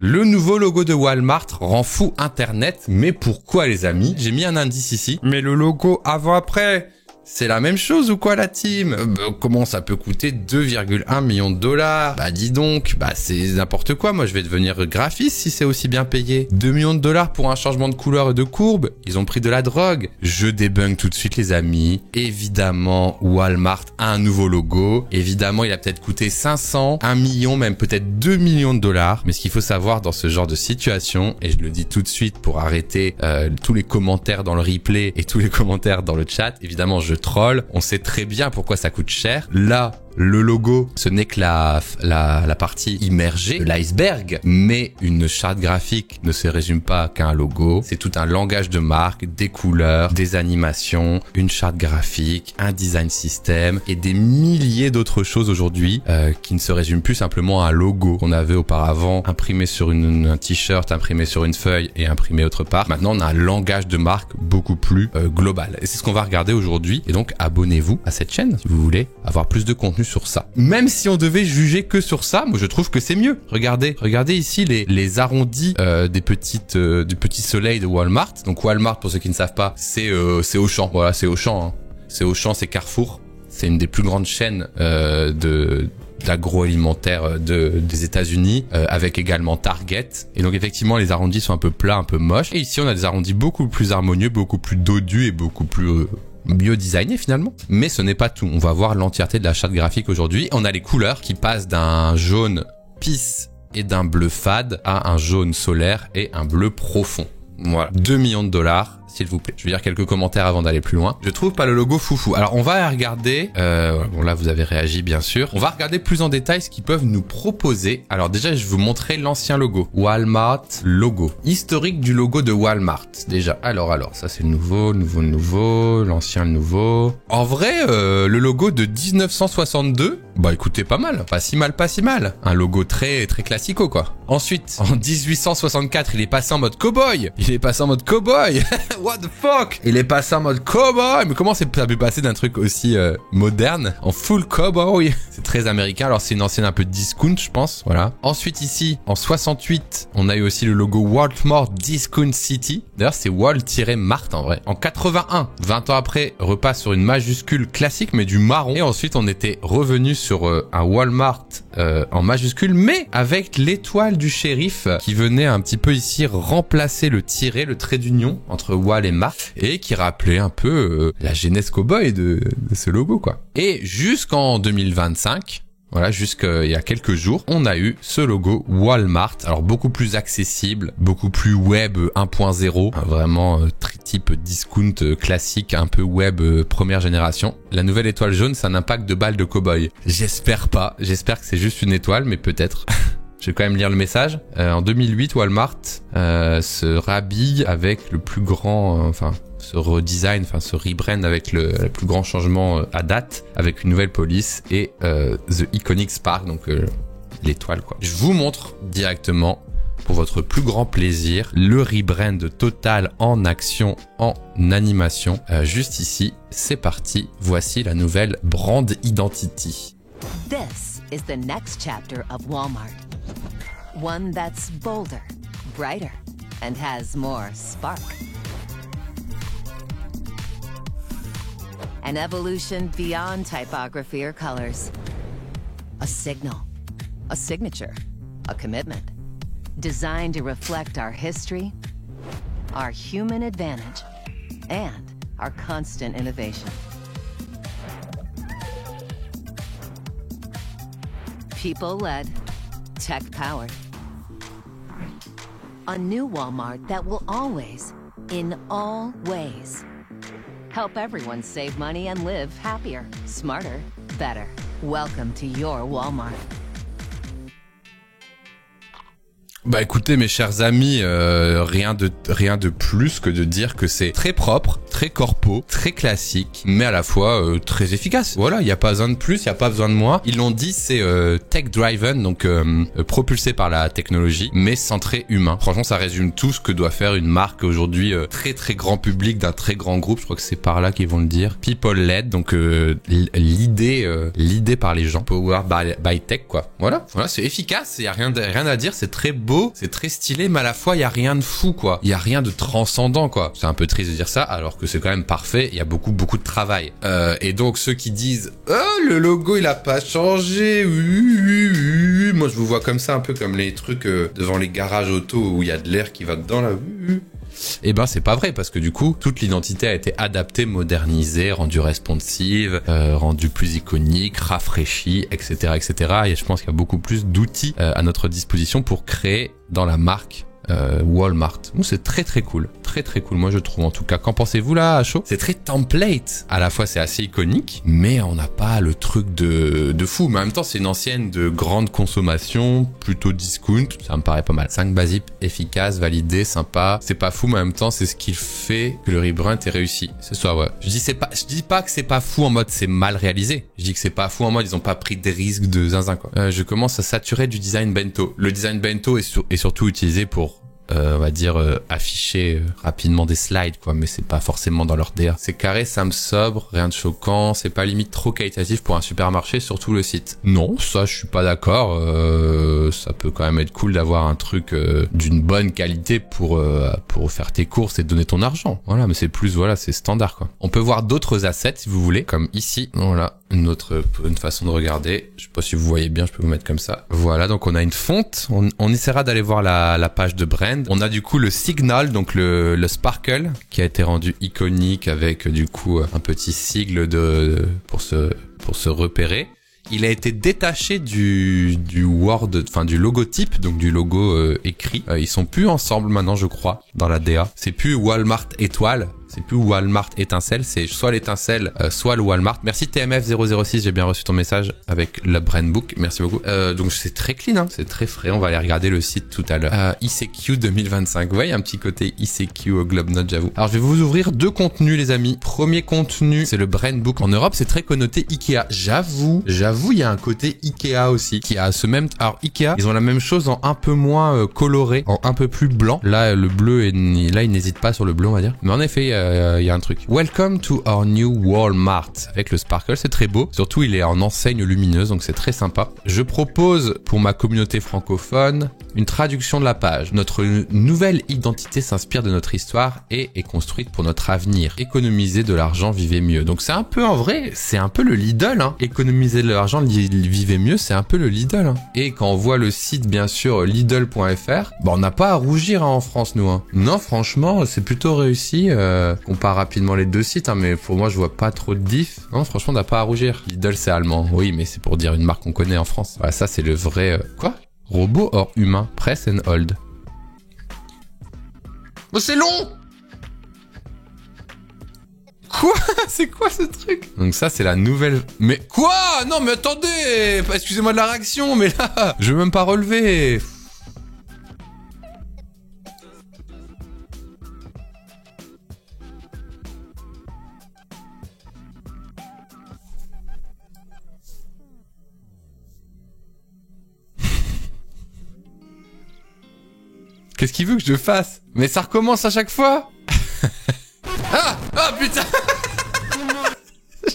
Le nouveau logo de Walmart rend fou Internet, mais pourquoi les amis? J'ai mis un indice ici. Mais le logo avant-après, c'est la même chose ou quoi la team? Comment ça peut coûter 2,1 millions de dollars? Bah dis donc, c'est n'importe quoi, moi je vais devenir graphiste si c'est aussi bien payé. 2 millions de dollars pour un changement de couleur et de courbe, ils ont pris de la drogue. Je débunk tout de suite les amis. Évidemment, Walmart a un nouveau logo. Évidemment, il a peut-être coûté 500, 1 million, même peut-être 2 millions de dollars. Mais ce qu'il faut savoir dans ce genre de situation, et je le dis tout de suite pour arrêter tous les commentaires dans le replay et tous les commentaires dans le chat, évidemment je troll, on sait très bien pourquoi ça coûte cher. Là, le logo, ce n'est que la partie immergée de l'iceberg, mais une charte graphique ne se résume pas qu'à un logo. C'est tout un langage de marque, des couleurs, des animations, une charte graphique, un design system et des milliers d'autres choses aujourd'hui qui ne se résument plus simplement à un logo qu'on avait auparavant imprimé sur un t-shirt, imprimé sur une feuille et imprimé autre part. Maintenant, on a un langage de marque beaucoup plus global. Et c'est ce qu'on va regarder aujourd'hui. Et donc, abonnez-vous à cette chaîne si vous voulez avoir plus de contenu sur ça. Même si on devait juger que sur ça, moi je trouve que c'est mieux. Regardez ici les arrondis du petit soleil de Walmart. Donc Walmart, pour ceux qui ne savent pas, c'est Auchan. Voilà, c'est Auchan. Hein. C'est Auchan, c'est Carrefour. C'est une des plus grandes chaînes d'agroalimentaire des États-Unis, avec également Target. Et donc effectivement, les arrondis sont un peu plats, un peu moches. Et ici, on a des arrondis beaucoup plus harmonieux, beaucoup plus dodus et beaucoup plus mieux designé finalement. Mais ce n'est pas tout. On va voir l'entièreté de la charte graphique aujourd'hui. On a les couleurs qui passent d'un jaune pisse et d'un bleu fade à un jaune solaire et un bleu profond. Voilà. 2 millions de dollars. S'il vous plaît. Je vais lire quelques commentaires avant d'aller plus loin. Je trouve pas le logo foufou. Alors, on va regarder... bon, là, vous avez réagi, bien sûr. On va regarder plus en détail ce qu'ils peuvent nous proposer. Alors, déjà, je vais vous montrer l'ancien logo. Walmart logo. Historique du logo de Walmart. Déjà. Alors, ça, c'est le nouveau. L'ancien, le nouveau. En vrai, le logo de 1962... Bah, écoutez, pas mal. Pas si mal. Un logo très, très classico, quoi. Ensuite, en 1864, il est passé en mode cowboy. What the fuck? Il est passé en mode cowboy. Mais comment ça peut passer d'un truc aussi moderne en full cowboy? C'est très américain. Alors c'est une ancienne un peu discount, je pense. Voilà. Ensuite ici, en 68, on a eu aussi le logo Walmart Discount City. D'ailleurs, c'est Wal-Mart en vrai. En 81, 20 ans après, repasse sur une majuscule classique mais du marron. Et ensuite, on était revenu sur un Walmart en majuscule, mais avec l'étoile du shérif qui venait un petit peu ici remplacer le tiret, le trait d'union entre Wal et Mart, et qui rappelait un peu la genèse cowboy de ce logo, quoi. Et jusqu'en 2025, voilà, jusqu'il y a quelques jours, on a eu ce logo Walmart, alors beaucoup plus accessible, beaucoup plus web 1.0, vraiment type discount classique, un peu web première génération. La nouvelle étoile jaune, c'est un impact de balle de cow-boy. J'espère pas, j'espère que c'est juste une étoile, mais peut-être. Je vais quand même lire le message. En 2008, Walmart se rhabille avec le plus grand, se redesign, se rebrand avec le plus grand changement à date, avec une nouvelle police et The Iconic Spark, donc l'étoile, quoi. Je vous montre directement, pour votre plus grand plaisir, le rebrand total en action, en animation. Juste ici, c'est parti. Voici la nouvelle brand identity. This is the next chapter of Walmart. One that's bolder, brighter, and has more spark. An evolution beyond typography or colors. A signal, a signature, a commitment. Designed to reflect our history, our human advantage, and our constant innovation. People-led, tech-powered. A new Walmart that will always, in all ways, help everyone save money and live happier, smarter, better. Welcome to your Walmart. Bah écoutez mes chers amis, rien de plus que de dire que c'est très propre, très corpo, très classique, mais à la fois très efficace. Voilà, il n'y a pas besoin de plus, il n'y a pas besoin de moins. Ils l'ont dit, c'est tech-driven, donc propulsé par la technologie, mais centré humain. Franchement, ça résume tout ce que doit faire une marque aujourd'hui très très grand public d'un très grand groupe. Je crois que c'est par là qu'ils vont le dire. People-led, donc l'idée par les gens. Power by tech, quoi. Voilà, c'est efficace, il y a rien à dire, c'est très beau, c'est très stylé, mais à la fois il y a rien de fou, quoi. Il y a rien de transcendant, quoi. C'est un peu triste de dire ça, alors que c'est quand même parfait. Il y a beaucoup de travail. Et donc ceux qui disent le logo il a pas changé, moi je vous vois comme ça, un peu comme les trucs devant les garages auto où il y a de l'air qui va dedans là. Eh ben c'est pas vrai, parce que du coup toute l'identité a été adaptée, modernisée, rendue responsive, rendue plus iconique, rafraîchie, etc., etc. Et je pense qu'il y a beaucoup plus d'outils à notre disposition pour créer dans la marque Walmart. C'est très très cool. Très très cool, moi je trouve en tout cas. Qu'en pensez-vous là, à chaud? C'est très template. À la fois c'est assez iconique, mais on n'a pas le truc de fou. Mais en même temps c'est une ancienne de grande consommation, plutôt discount. Ça me paraît pas mal. 5 basiques, efficace, validé, sympa. C'est pas fou, mais en même temps c'est ce qui fait que le rebrand est réussi. C'est ça, ouais. Je dis pas que c'est pas fou en mode c'est mal réalisé. Je dis que c'est pas fou en mode ils ont pas pris des risques de zinzin, quoi. Je commence à saturer du design bento. Le design bento est surtout utilisé pour on va dire afficher rapidement des slides, quoi, mais c'est pas forcément dans leur DA. C'est carré, simple, sobre, rien de choquant, c'est pas limite trop qualitatif pour un supermarché, surtout le site. Non, ça je suis pas d'accord, ça peut quand même être cool d'avoir un truc d'une bonne qualité pour faire tes courses et te donner ton argent. Voilà, mais c'est plus, voilà, c'est standard, quoi. On peut voir d'autres assets si vous voulez, comme ici, voilà. Une façon de regarder. Je sais pas si vous voyez bien, je peux vous mettre comme ça. Voilà, donc on a une fonte. On essaiera d'aller voir la page de brand. On a du coup le signal, donc le sparkle, qui a été rendu iconique avec du coup un petit sigle pour se repérer. Il a été détaché du Word, enfin du logotype, donc du logo écrit. Ils sont plus ensemble maintenant, je crois, dans la DA. C'est plus Walmart étoile. C'est plus Walmart étincelle, c'est soit l'étincelle, soit le Walmart. Merci TMF006, j'ai bien reçu ton message avec le brand book, merci beaucoup. Donc c'est très clean, hein, c'est très frais, on va aller regarder le site tout à l'heure. ICQ 2025, vous voyez, un petit côté ICQ au Globe Note, j'avoue. Alors je vais vous ouvrir 2 contenus, les amis. Premier contenu, c'est le brand book. En Europe, c'est très connoté Ikea. J'avoue, il y a un côté Ikea aussi, qui a ce même... Alors Ikea, ils ont la même chose en un peu moins coloré, en un peu plus blanc. Là, le bleu, là, ils n'hésitent pas sur le bleu, on va dire. Mais en effet, il y a un truc. Welcome to our new Walmart avec le sparkle, c'est très beau. Surtout, il est en enseigne lumineuse, donc c'est très sympa. Je propose pour ma communauté francophone une traduction de la page. Notre nouvelle identité s'inspire de notre histoire et est construite pour notre avenir. Économiser de l'argent, vivez mieux. Donc c'est un peu en vrai, c'est un peu le Lidl, hein. Économiser de l'argent, vivez mieux, c'est un peu le Lidl, hein. Et quand on voit le site, bien sûr, lidl.fr, on n'a pas à rougir, hein, en France, nous, hein. Non, franchement, c'est plutôt réussi. Compare rapidement les deux sites, hein, mais pour moi, je vois pas trop de diff. Non, franchement, on n'a pas à rougir. Lidl, c'est allemand. Oui, mais c'est pour dire une marque qu'on connaît en France. Voilà, ça, c'est le vrai... Quoi ? Robot hors humain. Press and hold. Oh, c'est long! Quoi? C'est quoi ce truc? Donc ça, c'est la nouvelle... Mais quoi? Non, mais attendez! Excusez-moi de la réaction, mais là, je veux même pas relever. Qu'est-ce qu'il veut que je fasse? Mais ça recommence à chaque fois. Ah putain.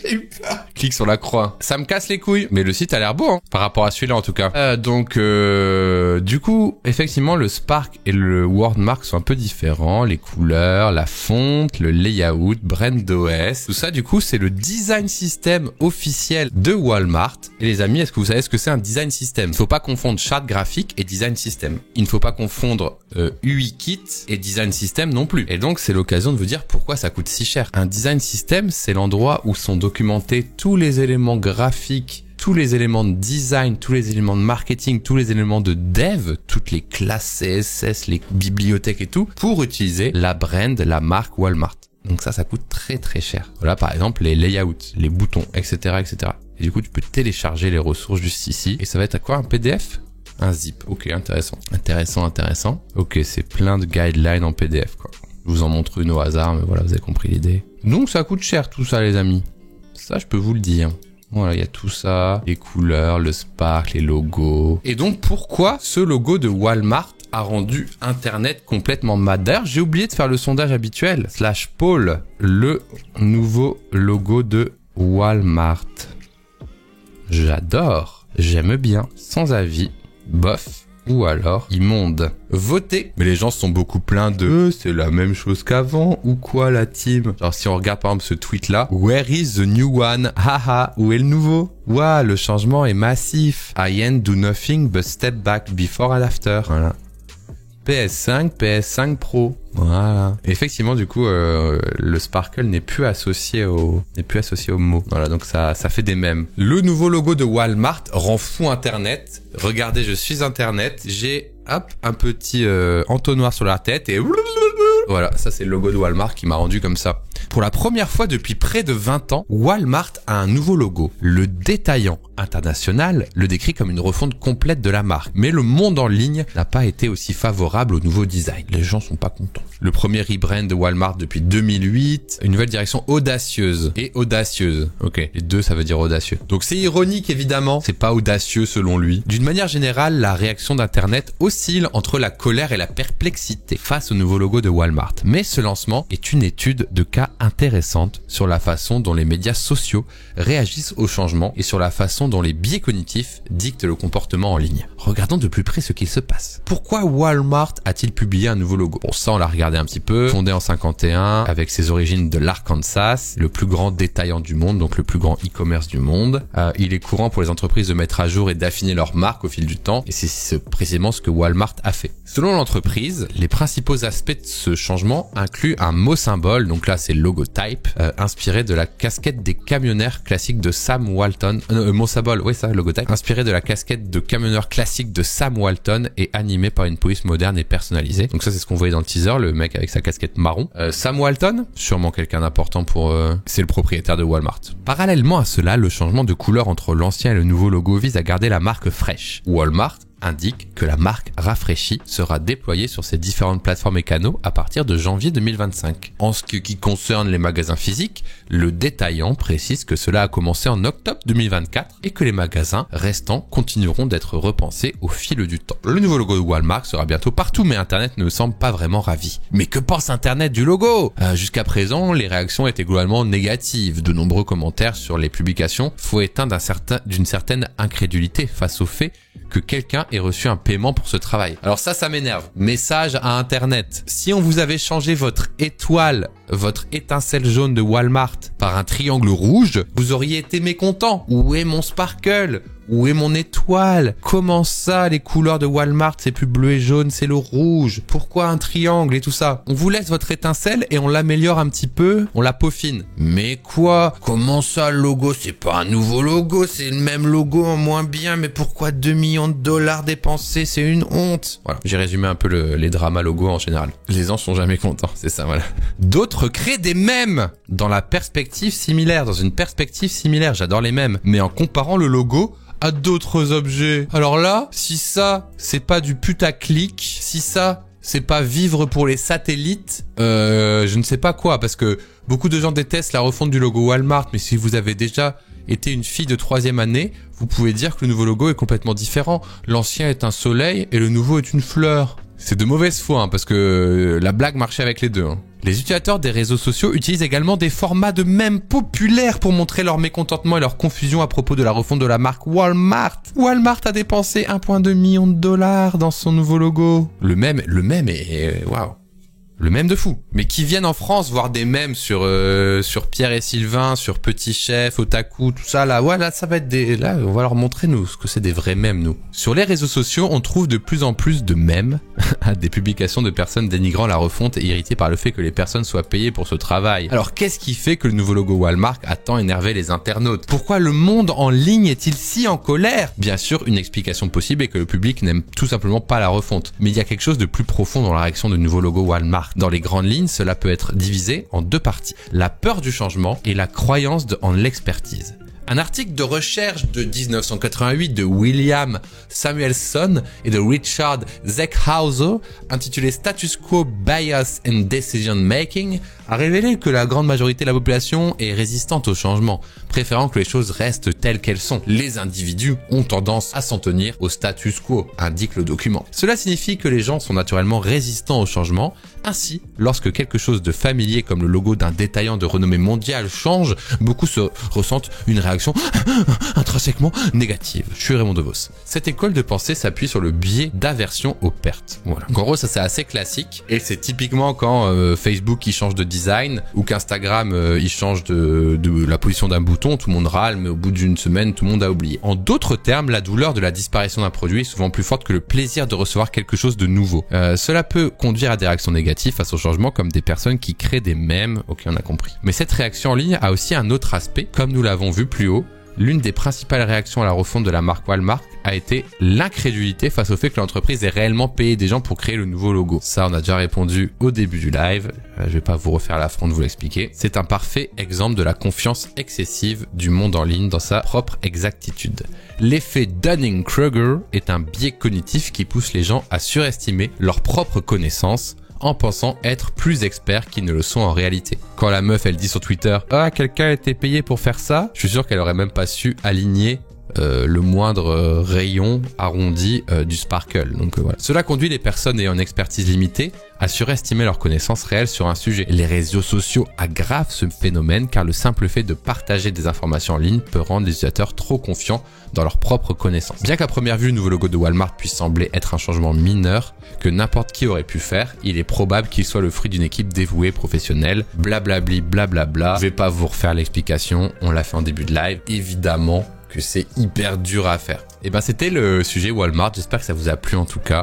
J'ai eu peur. Clique sur la croix. Ça me casse les couilles. Mais le site a l'air beau, hein, par rapport à celui-là en tout cas. Du coup, effectivement, le Spark et le Wordmark sont un peu différents. Les couleurs, la fonte, le layout, brand OS. Tout ça, du coup, c'est le design system officiel de Walmart. Et les amis, est-ce que vous savez ce que c'est un design system? Il ne faut pas confondre charte graphique et design system. Il ne faut pas confondre UI kit et design system non plus. Et donc, c'est l'occasion de vous dire pourquoi ça coûte si cher. Un design system, c'est l'endroit où sont documentés tous les éléments graphiques, tous les éléments de design, tous les éléments de marketing, tous les éléments de dev, toutes les classes CSS, les bibliothèques et tout, pour utiliser la brand, la marque Walmart. Donc ça coûte très très cher. Voilà, par exemple, les layouts, les boutons, etc., etc. Et du coup, tu peux télécharger les ressources juste ici. Et ça va être à quoi, un PDF? Un zip. Ok, intéressant. Intéressant. Ok, c'est plein de guidelines en PDF, quoi. Je vous en montre une au hasard, mais voilà, vous avez compris l'idée. Donc ça coûte cher tout ça les amis. Ça je peux vous le dire. Voilà, il y a tout ça, les couleurs, le sparkle, les logos. Et donc pourquoi ce logo de Walmart a rendu Internet complètement mad? D'ailleurs, j'ai oublié de faire le sondage habituel. /Paul, le nouveau logo de Walmart. J'adore, j'aime bien, sans avis, bof. Ou alors immonde. Votez. Mais les gens sont beaucoup pleins de c'est la même chose qu'avant ou quoi la team. Genre si on regarde par exemple ce tweet là, where is the new one? Haha, où est le nouveau? Waouh, le changement est massif. I ain't do nothing but step back before and after. Voilà. PS5, PS5 Pro. Voilà. Et effectivement, du coup, le sparkle n'est plus associé au mot. Voilà, donc ça fait des mèmes. Le nouveau logo de Walmart rend fou Internet. Regardez, je suis Internet. J'ai, hop, un petit entonnoir sur la tête et voilà, ça c'est le logo de Walmart qui m'a rendu comme ça. Pour la première fois depuis près de 20 ans, Walmart a un nouveau logo. Le détaillant international le décrit comme une refonte complète de la marque. Mais le monde en ligne n'a pas été aussi favorable au nouveau design. Les gens sont pas contents. Le premier rebrand de Walmart depuis 2008, une nouvelle direction audacieuse et audacieuse. Ok, les deux ça veut dire audacieux. Donc c'est ironique évidemment, c'est pas audacieux selon lui. D'une manière générale, la réaction d'Internet oscille entre la colère et la perplexité face au nouveau logo de Walmart. Mais ce lancement est une étude de cas intéressante sur la façon dont les médias sociaux réagissent au changement et sur la façon dont les biais cognitifs dictent le comportement en ligne. Regardons de plus près ce qu'il se passe. Pourquoi Walmart a-t-il publié un nouveau logo? Bon, ça on l'a regardé un petit peu. Fondé en 51, avec ses origines de l'Arkansas, le plus grand détaillant du monde, donc le plus grand e-commerce du monde. Il est courant pour les entreprises de mettre à jour et d'affiner leur marque au fil du temps, et c'est précisément ce que Walmart a fait. Selon l'entreprise, les principaux aspects de ce changement incluent un mot symbole, donc là c'est logotype, inspiré de la casquette des camionneurs classiques de Sam Walton. Mot symbole, oui ça, logotype, inspiré de la casquette de camionneur classique de Sam Walton et animé par une police moderne et personnalisée. Donc ça c'est ce qu'on voyait dans le teaser, le mec avec sa casquette marron. Sam Walton, sûrement quelqu'un d'important pour... c'est le propriétaire de Walmart. Parallèlement à cela, le changement de couleur entre l'ancien et le nouveau logo vise à garder la marque fraîche. Walmart indique que la marque rafraîchie sera déployée sur ses différentes plateformes et canaux à partir de janvier 2025. En ce qui concerne les magasins physiques, le détaillant précise que cela a commencé en octobre 2024 et que les magasins restants continueront d'être repensés au fil du temps. Le nouveau logo de Walmart sera bientôt partout, mais Internet ne semble pas vraiment ravi. Mais que pense Internet du logo? Jusqu'à présent, les réactions étaient globalement négatives. De nombreux commentaires sur les publications font état d'une certaine incrédulité face au fait que quelqu'un ait reçu un paiement pour ce travail. Alors ça m'énerve. Message à Internet. Si on vous avait changé votre étoile, votre étincelle jaune de Walmart par un triangle rouge, vous auriez été mécontent. Où est mon sparkle? Où est mon étoile? Comment ça, les couleurs de Walmart, c'est plus bleu et jaune, c'est le rouge? Pourquoi un triangle et tout ça? On vous laisse votre étincelle et on l'améliore un petit peu, on la peaufine. Mais quoi? Comment ça, le logo? C'est pas un nouveau logo, c'est le même logo en moins bien, mais pourquoi 2 millions de dollars dépensés? C'est une honte. Voilà, j'ai résumé un peu les dramas logos en général. Les gens sont jamais contents, c'est ça, voilà. D'autres créent des mèmes dans une perspective similaire. J'adore les mèmes. Mais en comparant le logo à d'autres objets. Alors là, si ça, c'est pas du putaclic, si ça, c'est pas vivre pour les satellites, je ne sais pas quoi, parce que beaucoup de gens détestent la refonte du logo Walmart, mais si vous avez déjà été une fille de 3e année, vous pouvez dire que le nouveau logo est complètement différent. L'ancien est un soleil et le nouveau est une fleur. C'est de mauvaise foi, hein, parce que la blague marchait avec les deux. Hein. Les utilisateurs des réseaux sociaux utilisent également des formats de mèmes populaires pour montrer leur mécontentement et leur confusion à propos de la refonte de la marque Walmart. Walmart a dépensé 1,2 million de dollars dans son nouveau logo. Le mème est... waouh. Le mème de fou. Mais qui viennent en France voir des mèmes sur Pierre et Sylvain, sur Petit Chef, Otaku, tout ça là. Ouais, là, ça va être là, on va leur montrer nous ce que c'est des vrais mèmes nous. Sur les réseaux sociaux, on trouve de plus en plus de mèmes, des publications de personnes dénigrant la refonte et irritées par le fait que les personnes soient payées pour ce travail. Alors, qu'est-ce qui fait que le nouveau logo Walmart a tant énervé les internautes? Pourquoi le monde en ligne est-il si en colère? Bien sûr, une explication possible est que le public n'aime tout simplement pas la refonte. Mais il y a quelque chose de plus profond dans la réaction du nouveau logo Walmart. Dans les grandes lignes, cela peut être divisé en deux parties. La peur du changement et la croyance en l'expertise. Un article de recherche de 1988 de William Samuelson et de Richard Zeckhauser, intitulé Status Quo Bias and Decision Making, a révélé que la grande majorité de la population est résistante au changement, préférant que les choses restent telles qu'elles sont. Les individus ont tendance à s'en tenir au status quo, indique le document. Cela signifie que les gens sont naturellement résistants au changement. Ainsi, lorsque quelque chose de familier comme le logo d'un détaillant de renommée mondiale change, beaucoup se ressentent une réaction intrinsèquement négative. Je suis Raymond DeVos. Cette école de pensée s'appuie sur le biais d'aversion aux pertes. Voilà. Donc en gros, ça c'est assez classique et c'est typiquement quand Facebook il change de design ou qu'Instagram il change de la position d'un bouton, tout le monde râle, mais au bout d'une semaine, tout le monde a oublié. En d'autres termes, la douleur de la disparition d'un produit est souvent plus forte que le plaisir de recevoir quelque chose de nouveau. Cela peut conduire à des réactions négatives face au changement, comme des personnes qui créent des mèmes. Ok, on a compris. Mais cette réaction en ligne a aussi un autre aspect, comme nous l'avons vu plus haut. L'une des principales réactions à la refonte de la marque Walmart a été l'incrédulité face au fait que l'entreprise ait réellement payé des gens pour créer le nouveau logo. Ça, on a déjà répondu au début du live. Je vais pas vous refaire l'affront de vous l'expliquer. C'est un parfait exemple de la confiance excessive du monde en ligne dans sa propre exactitude. L'effet Dunning-Kruger est un biais cognitif qui pousse les gens à surestimer leurs propres connaissances en pensant être plus experts qu'ils ne le sont en réalité. Quand la meuf elle dit sur Twitter « Ah, quelqu'un a été payé pour faire ça », je suis sûr qu'elle aurait même pas su aligner le moindre rayon arrondi du sparkle. Donc voilà. Cela conduit les personnes ayant une expertise limitée à surestimer leurs connaissances réelles sur un sujet. Les réseaux sociaux aggravent ce phénomène car le simple fait de partager des informations en ligne peut rendre les utilisateurs trop confiants dans leurs propres connaissances. Bien qu'à première vue, le nouveau logo de Walmart puisse sembler être un changement mineur que n'importe qui aurait pu faire, il est probable qu'il soit le fruit d'une équipe dévouée professionnelle. Blablabli, blablabla. Je vais pas vous refaire l'explication, on l'a fait en début de live. Évidemment que c'est hyper dur à faire. Et ben c'était le sujet Walmart, j'espère que ça vous a plu en tout cas.